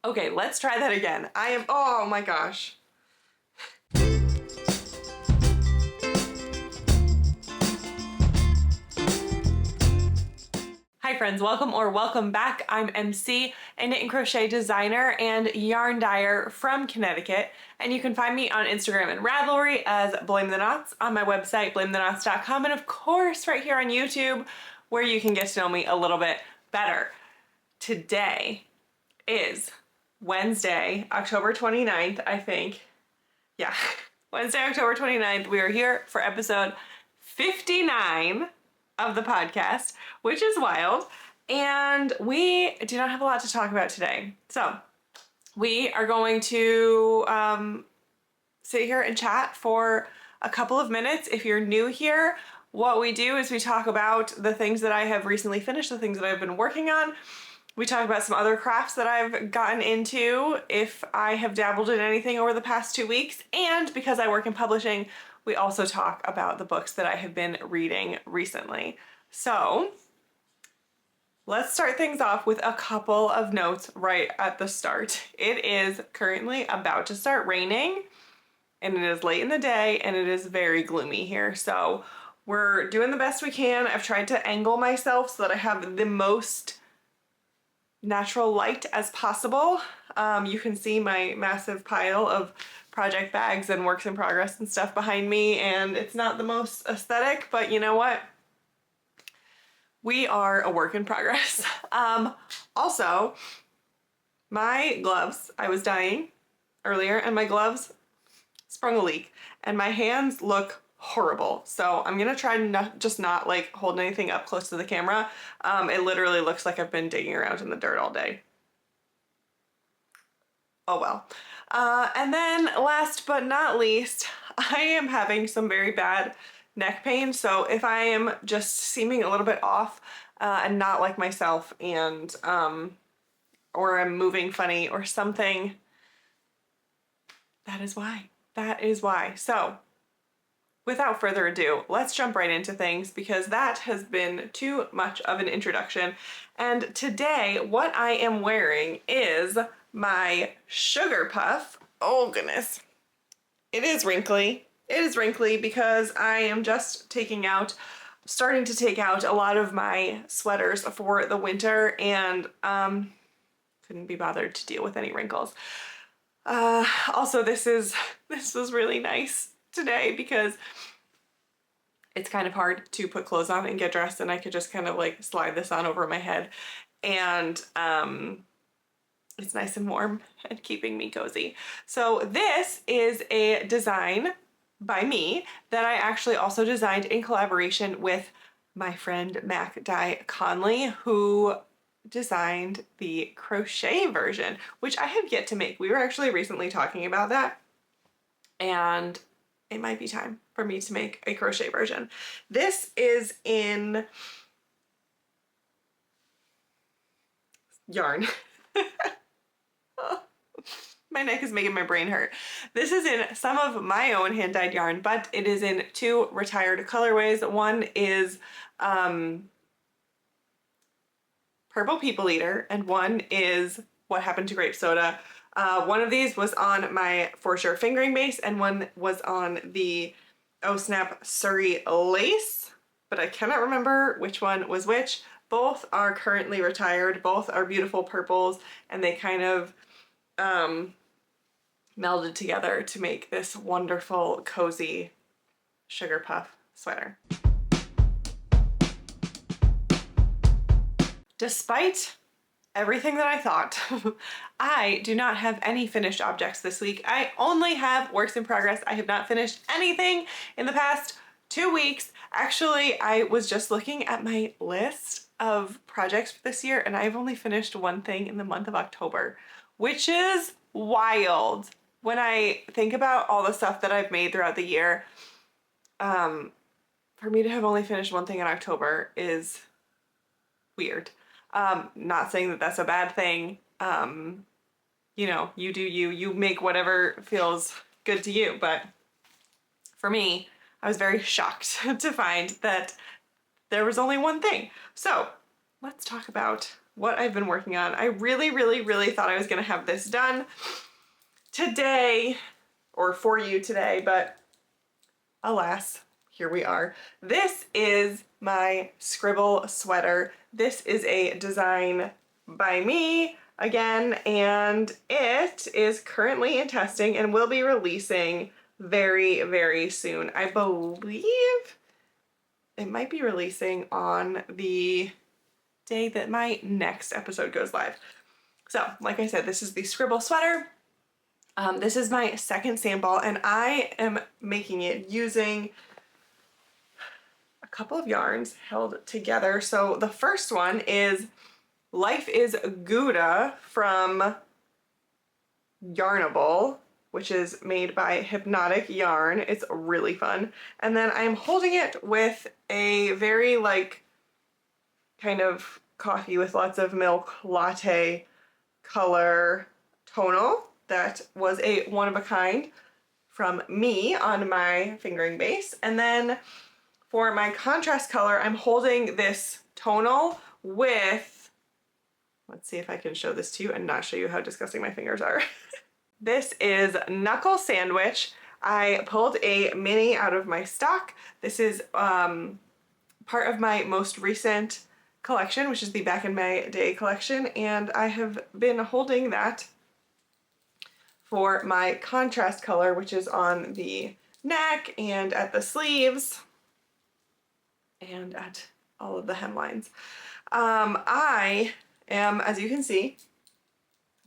Okay, let's try that again. Oh my gosh. Hi friends, welcome back. I'm MC, a knit and crochet designer and yarn dyer from Connecticut. And you can find me on Instagram and Ravelry as Blame the Knots, on my website, blametheknots.com, and of course right here on YouTube, where you can get to know me a little bit better. Today is Wednesday, October 29th, I think. Yeah, Wednesday, October 29th. We are here for episode 59 of the podcast, which is wild. And we do not have a lot to talk about today. So we are going to sit here and chat for a couple of minutes. If you're new here, what we do is we talk about the things that I have recently finished, the things that I've been working on. We talk about some other crafts that I've gotten into, if I have dabbled in anything over the past 2 weeks, and because I work in publishing, we also talk about the books that I have been reading recently. So let's start things off with a couple of notes right at the start. It is currently about to start raining, and it is late in the day, and it is very gloomy here. So we're doing the best we can. I've tried to angle myself so that I have the most natural light as possible. You can see my massive pile of project bags and works in progress and stuff behind me, and it's not the most aesthetic, but you know what? We are a work in progress. Also, my gloves, I was dyeing earlier and my gloves sprung a leak and my hands look horrible. So I'm gonna try not like hold anything up close to the camera. It literally looks like I've been digging around in the dirt all day. Oh well. And then last but not least, I am having some very bad neck pain. So if I am just seeming a little bit off and not like myself, and or I'm moving funny or something, that is why. That is why. So without further ado, let's jump right into things, because that has been too much of an introduction. And today, what I am wearing is my Sugar Puff. Oh goodness. It is wrinkly. It is wrinkly because I am just starting to take out a lot of my sweaters for the winter, and couldn't be bothered to deal with any wrinkles. Also, this was really nice today because it's kind of hard to put clothes on and get dressed, and I could just kind of like slide this on over my head, and it's nice and warm and keeping me cozy. So this is a design by me that I actually also designed in collaboration with my friend Mac Dye Conley, who designed the crochet version, which I have yet to make. We were actually recently talking about that, and it might be time for me to make a crochet version. This is in yarn. My neck is making my brain hurt. This is in some of my own hand-dyed yarn, but it is in two retired colorways. One is Purple People Eater, and one is What Happened to Grape Soda. One of these was on my For Sure fingering base, and one was on the Oh Snap Surrey lace, but I cannot remember which one was which. Both are currently retired. Both are beautiful purples, and they kind of melded together to make this wonderful, cozy Sugar Puff sweater. Despite everything that I thought, I do not have any finished objects this week. I only have works in progress. I have not finished anything in the past 2 weeks. Actually, I was just looking at my list of projects for this year, and I've only finished one thing in the month of October, which is wild. When I think about all the stuff that I've made throughout the year, for me to have only finished one thing in October is weird. Not saying that that's a bad thing. You know, you do you, you make whatever feels good to you. But for me, I was very shocked to find that there was only one thing. So let's talk about what I've been working on. I really, really, really thought I was gonna have this done today, or for you today, but alas, here we are. This is my scribble sweater. This is a design by me again, and it is currently in testing and will be releasing very, very soon. I believe it might be releasing on the day that my next episode goes live. So, like I said, this is the scribble sweater. This is my second sample, and I am making it using a couple of yarns held together. So the first one is Life is Gouda from Yarnable, which is made by Hypnotic Yarn. It's really fun. And then I'm holding it with a very like kind of coffee with lots of milk latte color tonal that was a one of a kind from me on my fingering base. And then for my contrast color, I'm holding this tonal with, let's see if I can show this to you and not show you how disgusting my fingers are. This is Knuckle Sandwich. I pulled a mini out of my stock. This is part of my most recent collection, which is the Back in May Day collection, and I have been holding that for my contrast color, which is on the neck and at the sleeves and at all of the hemlines. I am, as you can see,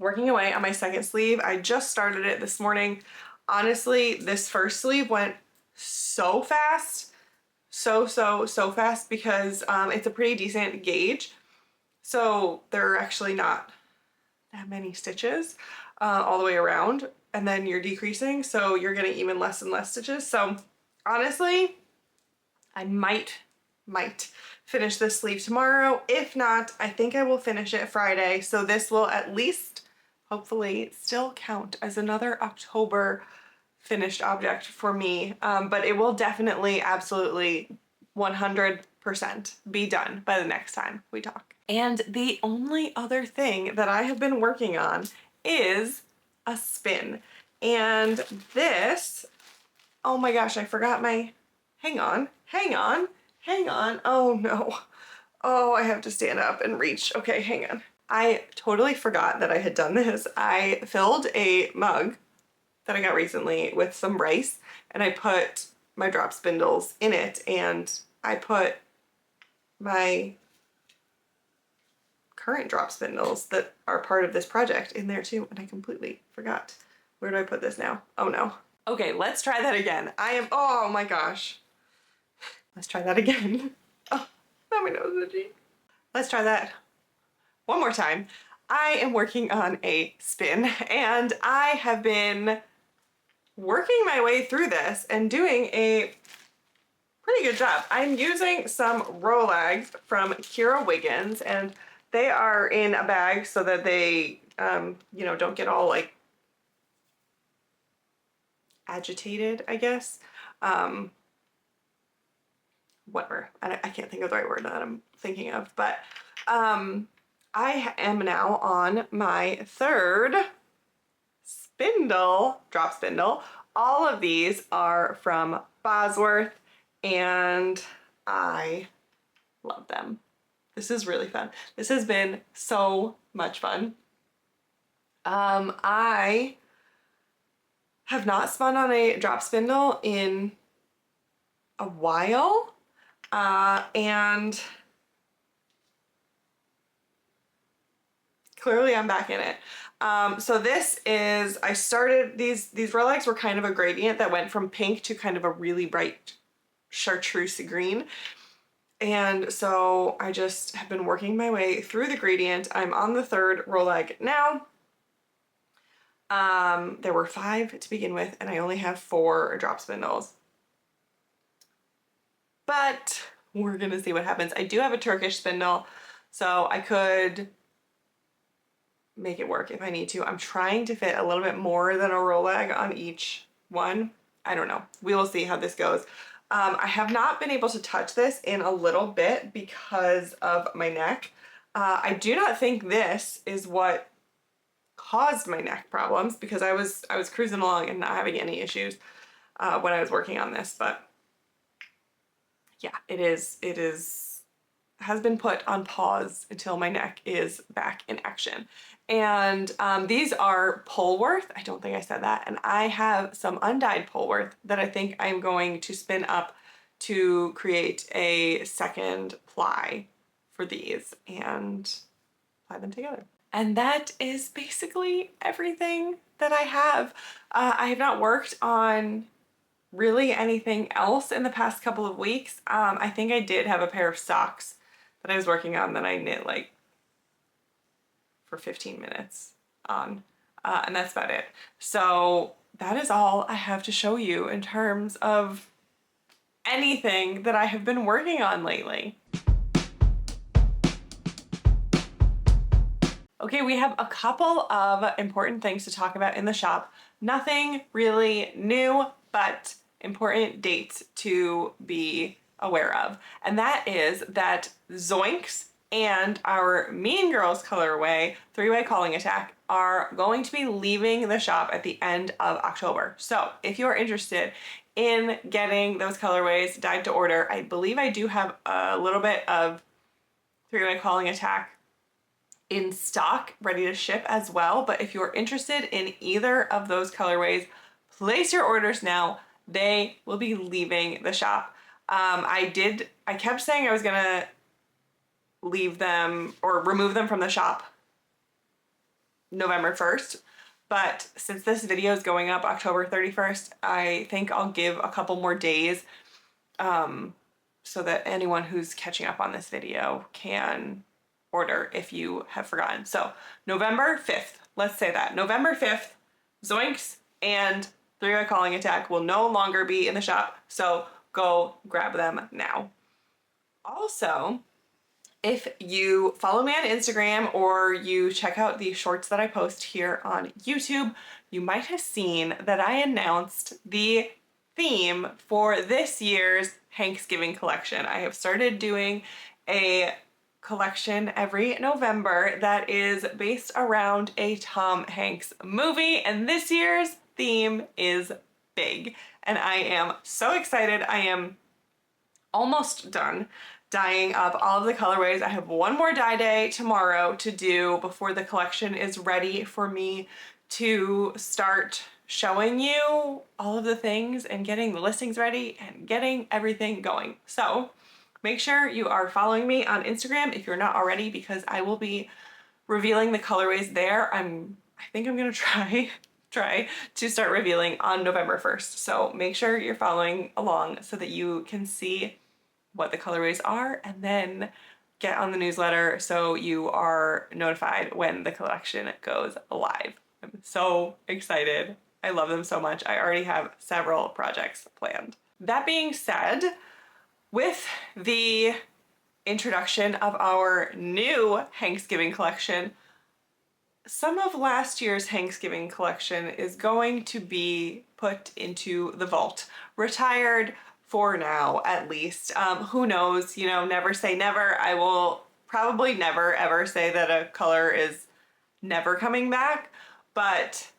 working away on my second sleeve. I just started it this morning. Honestly, this first sleeve went so fast, so fast, because it's a pretty decent gauge. So there are actually not that many stitches all the way around, and then you're decreasing, so you're getting even less and less stitches. So honestly, I might finish this sleeve tomorrow. If not, I think I will finish it Friday. So this will at least hopefully still count as another October finished object for me. But it will definitely, absolutely 100% be done by the next time we talk. And the only other thing that I have been working on is a spin. And this, oh my gosh, I forgot my, hang on. Oh no. Oh, I have to stand up and reach. Okay, hang on. I totally forgot that I had done this. I filled a mug that I got recently with some rice, and I put my drop spindles in it, and I put my current drop spindles that are part of this project in there too, and I completely forgot. Where do I put this now? Oh no. Okay, let's try that again. Oh my gosh. Let's try that again. Oh, now my nose is itchy. Let's try that one more time. I am working on a spin, and I have been working my way through this and doing a pretty good job. I'm using some Rolags from Kira Wiggins, and they are in a bag so that they, you know, don't get all like agitated, I guess. Whatever. I can't think of the right word that I'm thinking of, but I am now on my third spindle, drop spindle. All of these are from Bosworth, and I love them. This is really fun. This has been so much fun. I have not spun on a drop spindle in a while, and clearly I'm back in it. So this is, I started, these Rolags were kind of a gradient that went from pink to kind of a really bright chartreuse green. And so I just have been working my way through the gradient. I'm on the third Rolag now. There were 5 to begin with, and I only have 4 drop spindles. But we're gonna see what happens. I do have a Turkish spindle, so I could make it work if I need to. I'm trying to fit a little bit more than a Rolag on each one. I don't know. We will see how this goes. I have not been able to touch this in a little bit because of my neck. I do not think this is what caused my neck problems, because I was cruising along and not having any issues when I was working on this, but yeah, it has been put on pause until my neck is back in action. And these are Polworth. I don't think I said that. And I have some undyed Polworth that I think I'm going to spin up to create a second ply for these and ply them together. And that is basically everything that I have. I have not worked on really anything else in the past couple of weeks. I think I did have a pair of socks that I was working on that I knit like for 15 minutes on, and that's about it. So that is all I have to show you in terms of anything that I have been working on lately. Okay, we have a couple of important things to talk about in the shop. Nothing really new, but important dates to be aware of. And that is that Zoinks and our Mean Girls colorway, three-way calling attack, are going to be leaving the shop at the end of October. So if you're interested in getting those colorways dyed to order, I believe I do have a little bit of three-way calling attack in stock, ready to ship as well. But if you're interested in either of those colorways, place your orders now. They will be leaving the shop. I kept saying I was gonna leave them or remove them from the shop November 1st, but since this video is going up October 31st, I think I'll give a couple more days so that anyone who's catching up on this video can order if you have forgotten. So November 5th, let's say that. November 5th, Zoinks and three-way calling attack will no longer be in the shop, so go grab them now. Also, if you follow me on Instagram or you check out the shorts that I post here on YouTube, you might have seen that I announced the theme for this year's Thanksgiving collection. I have started doing a collection every November that is based around a Tom Hanks movie, and this year's theme is big, and I am so excited. I am almost done dyeing up all of the colorways. I have one more dye day tomorrow to do before the collection is ready for me to start showing you all of the things and getting the listings ready and getting everything going. So make sure you are following me on Instagram if you're not already, because I will be revealing the colorways there. I think I'm gonna try to start revealing on November 1st. So make sure you're following along so that you can see what the colorways are, and then get on the newsletter so you are notified when the collection goes live. I'm so excited. I love them so much. I already have several projects planned. That being said, with the introduction of our new Thanksgiving collection, some of last year's Thanksgiving collection is going to be put into the vault, retired for now at least. Who knows, you know, never say never. I will probably never ever say that a color is never coming back, but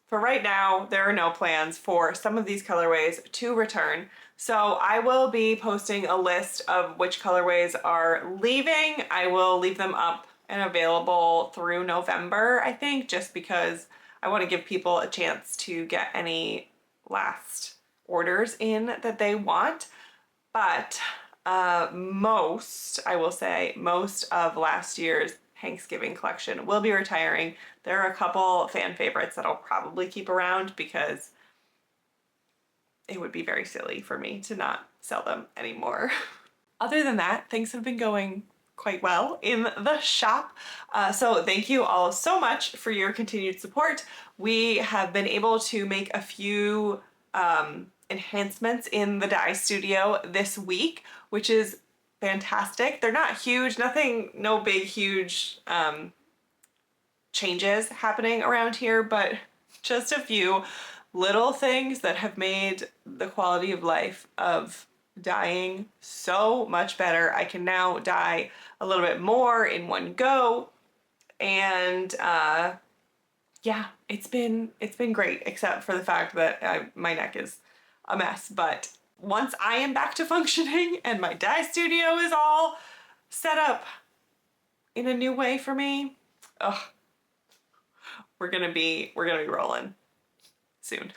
for right now, there are no plans for some of these colorways to return. So I will be posting a list of which colorways are leaving. I will leave them up and available through November, I think, just because I want to give people a chance to get any last orders in that they want. But I will say, most of last year's Thanksgiving collection will be retiring. There are a couple fan favorites that I'll probably keep around because it would be very silly for me to not sell them anymore. Other than that, things have been going quite well in the shop. So thank you all so much for your continued support. We have been able to make a few enhancements in the dye studio this week, which is fantastic. They're not huge, no big, huge changes happening around here, but just a few little things that have made the quality of life of dyeing so much better. I can now dye a little bit more in one go, and yeah, it's been great, except for the fact that my neck is a mess. But once I am back to functioning and my dye studio is all set up in a new way for me, ugh, we're gonna be rolling soon.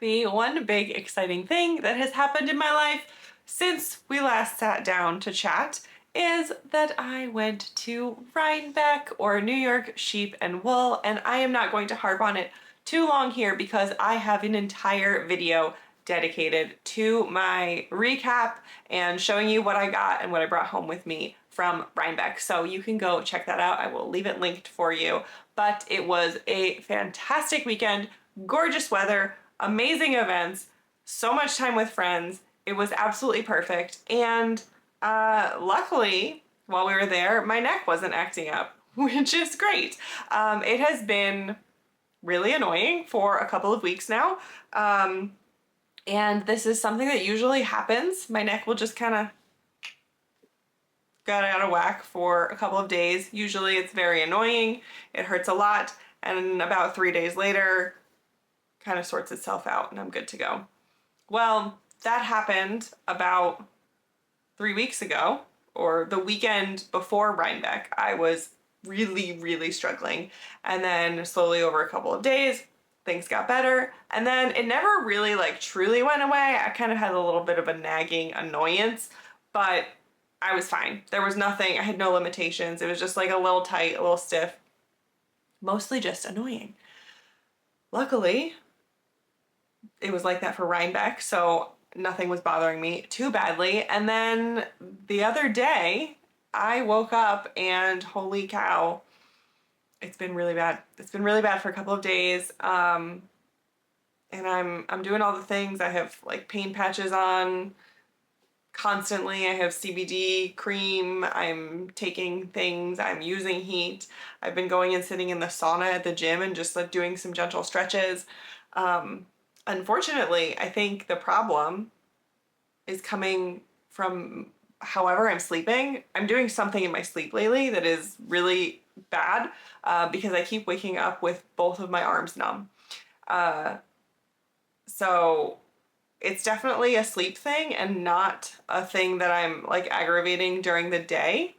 The one big exciting thing that has happened in my life since we last sat down to chat is that I went to Rhinebeck, or New York Sheep and Wool, and I am not going to harp on it too long here because I have an entire video dedicated to my recap and showing you what I got and what I brought home with me from Rhinebeck. So you can go check that out. I will leave it linked for you. But it was a fantastic weekend, gorgeous weather, amazing events, so much time with friends. It was absolutely perfect. And luckily, while we were there, my neck wasn't acting up, which is great. It has been really annoying for a couple of weeks now. And this is something that usually happens. My neck will just kind of get out of whack for a couple of days. Usually it's very annoying. It hurts a lot. And about 3 days later, kind of sorts itself out and I'm good to go. Well, that happened about 3 weeks ago, or the weekend before Rhinebeck. I was really struggling, and then slowly over a couple of days things got better, and then it never really like truly went away. I kind of had a little bit of a nagging annoyance, but I was fine. There was nothing, I had no limitations. It was just like a little tight, a little stiff, mostly just annoying. Luckily it was like that for Rhinebeck, so nothing was bothering me too badly. And then the other day I woke up and holy cow, it's been really bad. It's been really bad for a couple of days. And I'm doing all the things. I have like pain patches on constantly. I have CBD cream. I'm taking things. I'm using heat. I've been going and sitting in the sauna at the gym and just like doing some gentle stretches. Unfortunately, I think the problem is coming from however I'm sleeping. I'm doing something in my sleep lately that is really bad because I keep waking up with both of my arms numb. So it's definitely a sleep thing and not a thing that I'm like aggravating during the day.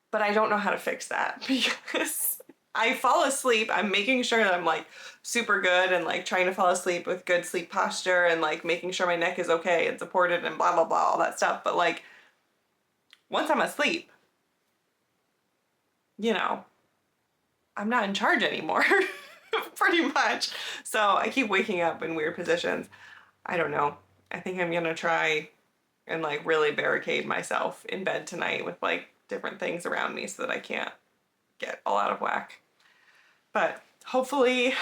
But I don't know how to fix that because I fall asleep. I'm making sure that I'm like super good and like trying to fall asleep with good sleep posture and like making sure my neck is okay and supported and blah, blah, blah, all that stuff. But like once I'm asleep, you know, I'm not in charge anymore, pretty much. So I keep waking up in weird positions. I don't know. I think I'm gonna try and like really barricade myself in bed tonight with like different things around me so that I can't get all out of whack. But hopefully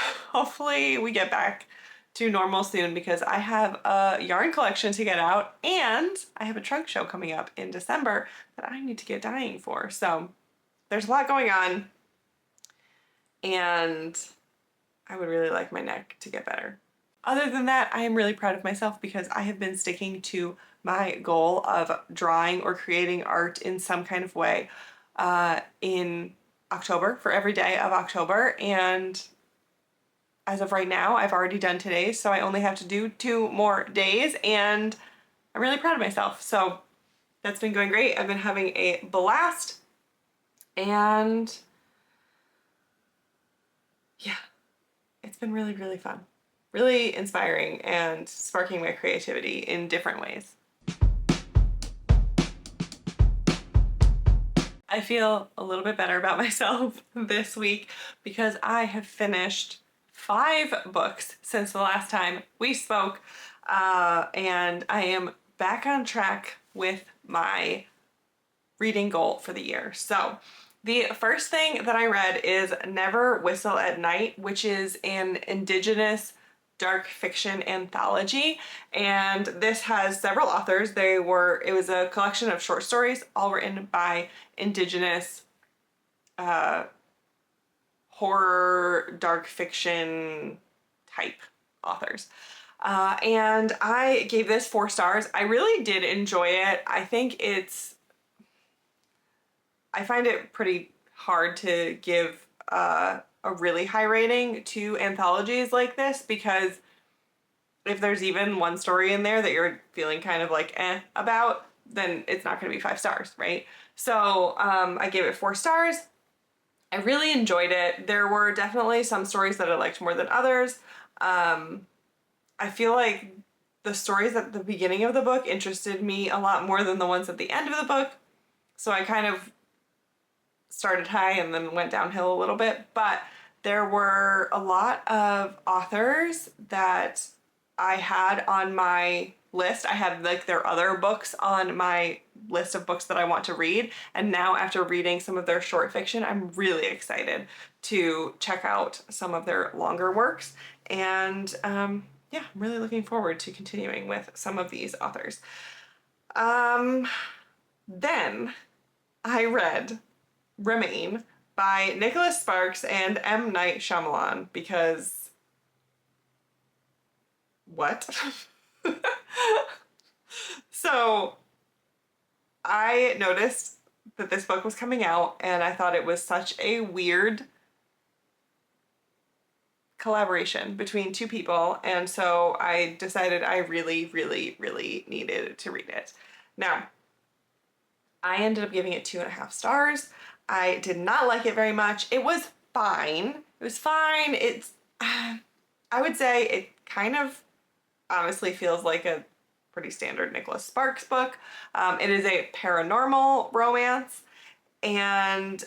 we get back to normal soon because I have a yarn collection to get out and I have a trunk show coming up in December that I need to get dyeing for. So there's a lot going on and I would really like my neck to get better. Other than that, I am really proud of myself because I have been sticking to my goal of drawing or creating art in some kind of way in October, for every day of October, and as of right now I've already done today, so I only have to do 2 more days and I'm really proud of myself. So that's been going great. I've been having a blast and yeah, it's been really fun, really inspiring and sparking my creativity in different ways. I feel a little bit better about myself this week because I have finished 5 books since the last time we spoke, and I am back on track with my reading goal for the year. So the first thing that I read is Never Whistle at Night, which is an Indigenous dark fiction anthology, and this has several authors. It was a collection of short stories all written by Indigenous horror, dark fiction type authors. And I gave this 4 stars. I really did enjoy it. I find it pretty hard to give a really high rating to anthologies like this, because if there's even one story in there that you're feeling kind of like about, then it's not going to be 5 stars, right? So I gave it 4 stars. I really enjoyed it. There were definitely some stories that I liked more than others. I feel like the stories at the beginning of the book interested me a lot more than the ones at the end of the book. So I kind of started high and then went downhill a little bit. But there were a lot of authors that I had on my list. I had like their other books on my list of books that I want to read. And now after reading some of their short fiction, I'm really excited to check out some of their longer works. And yeah, I'm really looking forward to continuing with some of these authors. Then I read Remain by Nicholas Sparks and M. Night Shyamalan, because what? So I noticed that this book was coming out, and I thought it was such a weird collaboration between 2 people, and so I decided I really, really, really needed to read it. Now, I ended up giving it 2.5 stars. I did not like it very much. It was fine. It was fine. I would say it kind of honestly feels like a pretty standard Nicholas Sparks book. It is a paranormal romance, and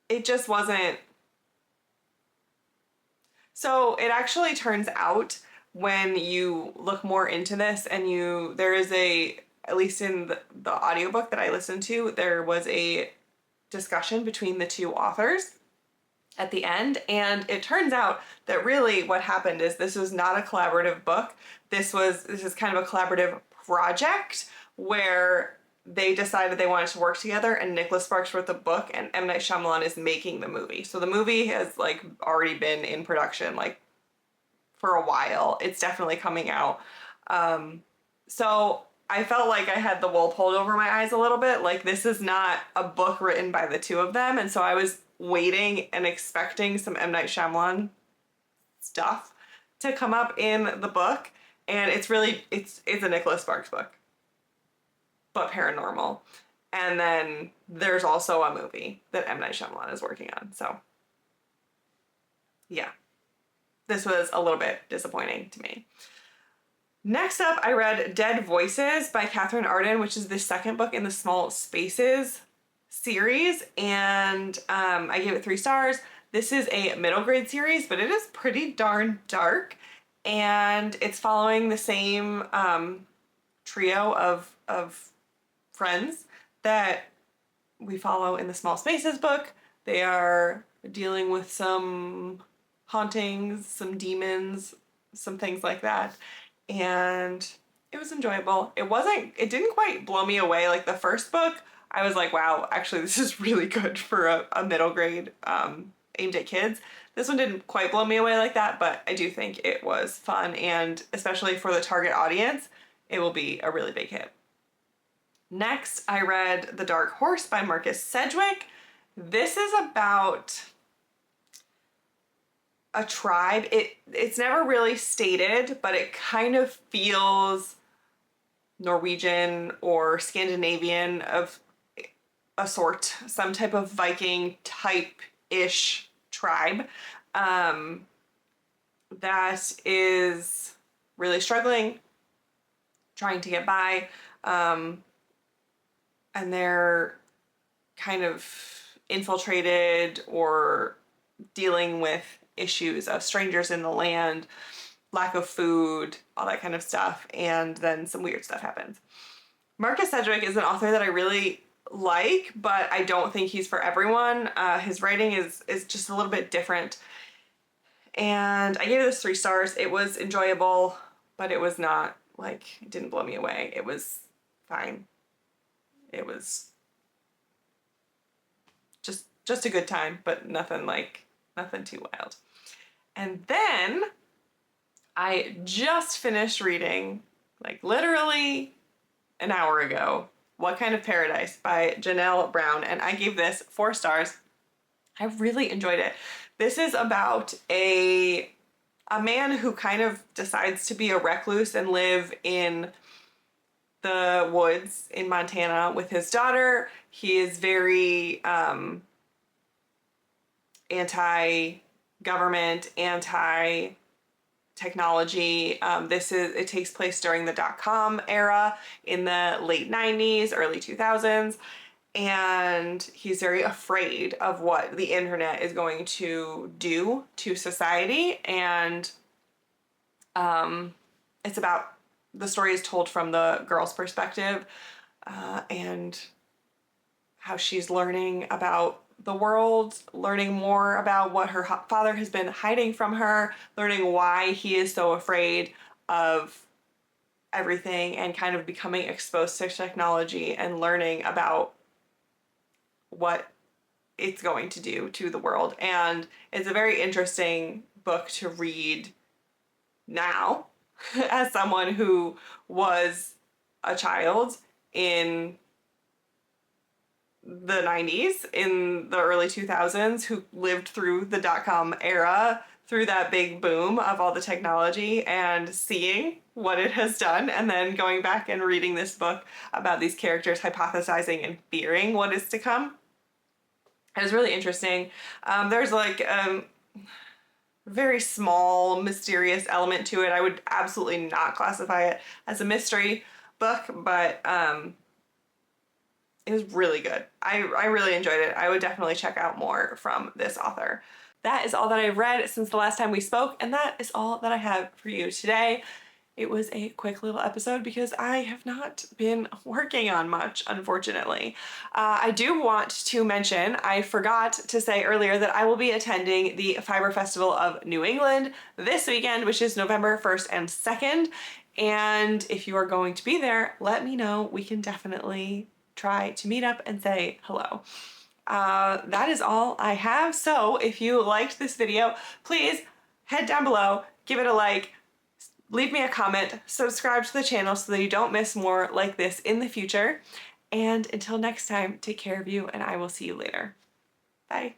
it just wasn't. So it actually turns out, when you look more into this, and there is at least in the audiobook that I listened to, there was a discussion between the 2 authors at the end, and it turns out that really what happened is this was not a collaborative book. This is kind of a collaborative project where they decided they wanted to work together, and Nicholas Sparks wrote the book and M. Night Shyamalan is making the movie. So the movie has like already been in production like for a while. It's definitely coming out. So I felt like I had the wool pulled over my eyes a little bit. Like, this is not a book written by the 2 of them, and so I was waiting and expecting some M. Night Shyamalan stuff to come up in the book, and it's a Nicholas Sparks book, but paranormal. And then there's also a movie that M. Night Shyamalan is working on. So yeah, this was a little bit disappointing to me. Next up, I read Dead Voices by Catherine Arden, which is the 2nd book in the Small Spaces series, and I gave it 3 stars. This is a middle grade series, but it is pretty darn dark, and it's following the same trio of friends that we follow in the Small Spaces book. They are dealing with some hauntings, some demons, some things like that, and it was enjoyable. It didn't quite blow me away like the first book. I was like, wow, actually this is really good for a middle grade aimed at kids. This one didn't quite blow me away like that, but I do think it was fun, and especially for the target audience, it will be a really big hit. Next, I read The Dark Horse by Marcus Sedgwick. This is about a tribe. It's never really stated, but it kind of feels Norwegian or Scandinavian of a sort, some type of Viking type-ish tribe that is really struggling, trying to get by, and they're kind of infiltrated or dealing with issues of strangers in the land, lack of food, all that kind of stuff, and then some weird stuff happens. Marcus Sedgwick is an author that I really like, but I don't think he's for everyone. His writing is just a little bit different, and I gave this 3 stars. It was enjoyable, but it was not like, it didn't blow me away. It was fine. It was just a good time, but nothing too wild. And then I just finished reading, like literally an hour ago, What Kind of Paradise by Janelle Brown, and I gave this 4 stars. I really enjoyed it. This is about a man who kind of decides to be a recluse and live in the woods in Montana with his daughter. He is very anti-government, anti-technology. It takes place during the .com era in the late 90s, early 2000s. And he's very afraid of what the internet is going to do to society. And it's about, the story is told from the girl's perspective, and how she's learning about the world, learning more about what her father has been hiding from her, learning why he is so afraid of everything, and kind of becoming exposed to technology and learning about what it's going to do to the world. And it's a very interesting book to read now as someone who was a child in the 90s, in the early 2000s, who lived through the .com era, through that big boom of all the technology, and seeing what it has done, and then going back and reading this book about these characters hypothesizing and fearing what is to come. It was really interesting. There's like a very small, mysterious element to it. I would absolutely not classify it as a mystery book, but it was really good. I really enjoyed it. I would definitely check out more from this author. That is all that I've read since the last time we spoke, and that is all that I have for you today. It was a quick little episode because I have not been working on much, unfortunately. I do want to mention, I forgot to say earlier, that I will be attending the Fiber Festival of New England this weekend, which is November 1st and 2nd. And if you are going to be there, let me know. We can definitely try to meet up and say hello. That is all I have. So if you liked this video, please head down below, give it a like, leave me a comment, subscribe to the channel so that you don't miss more like this in the future. And until next time, take care of you, and I will see you later. Bye.